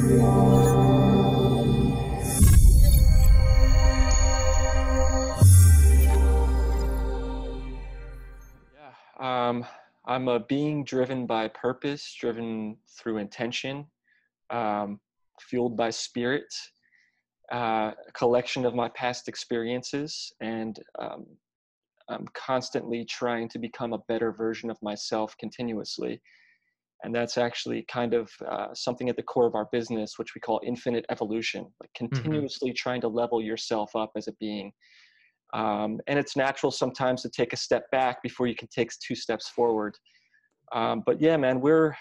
Yeah, I'm a being driven by purpose, driven through intention, um, fueled by spirit, a collection of my past experiences, and I'm constantly trying to become a better version of myself continuously. And that's actually kind of something at the core of our business, which we call infinite evolution, like Mhm. continuously trying to level yourself up as a being. And it's natural sometimes to take a step back before you can take two steps forward. But yeah, man, we're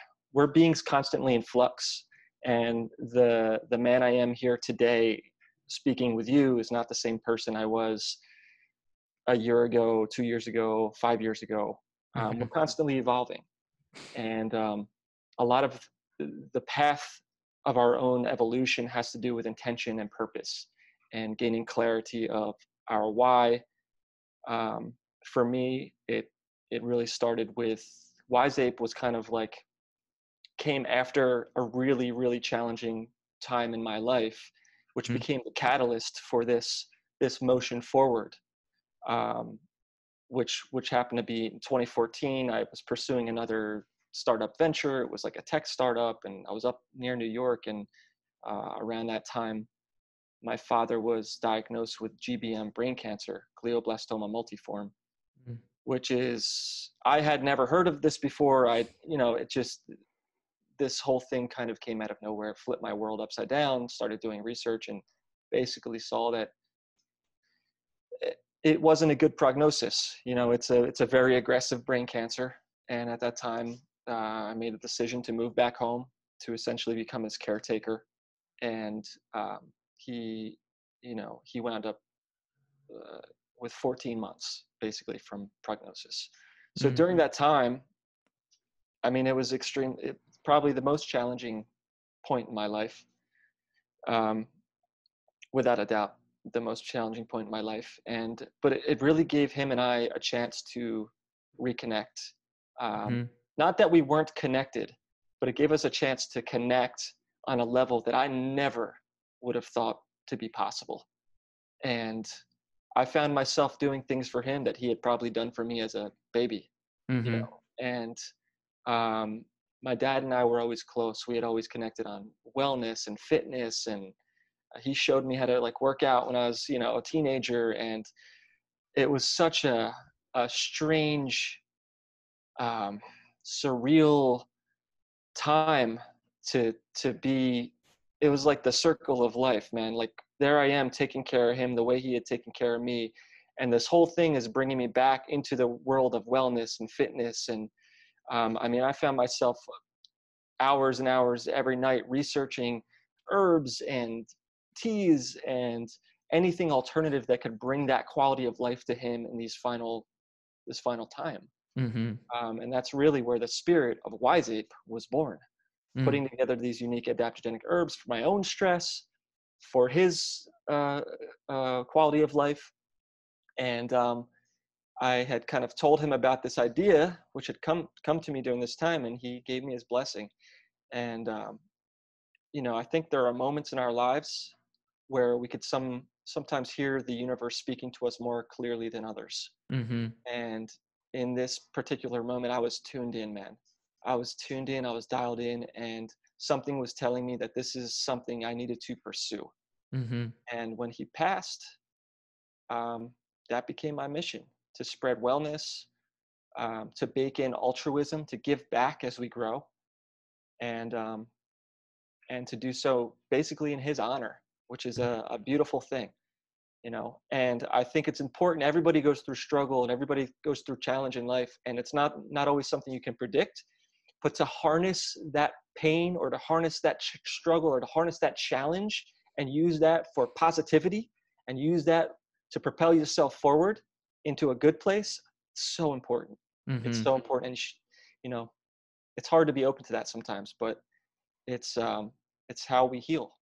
beings constantly in flux, and the man I am here today, speaking with you, is not the same person I was a year ago, 2 years ago, 5 years ago. We're Mhm. constantly evolving, and a lot of the path of our own evolution has to do with intention and purpose, and gaining clarity of our why. um, for me, it really started with Wise Ape was kind of like came after a really challenging time in my life, which Mhm. became the catalyst for this motion forward. Um, which happened to be in 2014. I was pursuing another startup venture. It was like a tech startup, and I was up near New York. And around that time, my father was diagnosed with GBM, brain cancer, glioblastoma multiforme, Mhm. which is, I had never heard of this before. It just, this whole thing kind of came out of nowhere, flipped my world upside down, started doing research, and basically saw that it wasn't a good prognosis. It's a very aggressive brain cancer. And at that time, I made a decision to move back home to essentially become his caretaker. And he, he wound up uh, with 14 months basically from prognosis. So Mhm. during that time, I mean, it was probably the most challenging point in my life, um, without a doubt, the most challenging point in my life. But it really gave him and I a chance to reconnect. Um, Mhm. Not that we weren't connected, but it gave us a chance to connect on a level that I never would have thought to be possible. And I found myself doing things for him that he had probably done for me as a baby, you Mhm. know. And um, my dad and I were always close. We had always connected on wellness and fitness, and he showed me how to like work out when I was, a teenager. And it was such a strange, um, surreal time to be. It was like the circle of life, man. Like, there I am taking care of him the way he had taken care of me, and this whole thing is bringing me back into the world of wellness and fitness. And I mean, I found myself hours and hours every night researching herbs and teas and anything alternative that could bring that quality of life to him in this final time. Mhm. And that's really where the spirit of Wise Ape was born, Mm. putting together these unique adaptogenic herbs for my own stress, for his quality of life. And I had kind of told him about this idea, which had come to me during this time, and he gave me his blessing. And I think there are moments in our lives where we could sometimes hear the universe speaking to us more clearly than others. Mhm. And in this particular moment, I was tuned in, man. I was tuned in, I was dialed in, and something was telling me that this is something I needed to pursue. Mhm. And when he passed, um, that became my mission, to spread wellness, to bake in altruism, to give back as we grow, and to do so basically in his honor, which is a beautiful thing. And I think it's important. Everybody goes through struggle, and everybody goes through challenge in life, and it's not always something you can predict. But to harness that pain, or to harness that struggle, or to harness that challenge, and use that for positivity, and use that to propel yourself forward into a good place, it's so important. It's Mhm. so important. And you know it's hard to be open to that sometimes, but it's how we heal.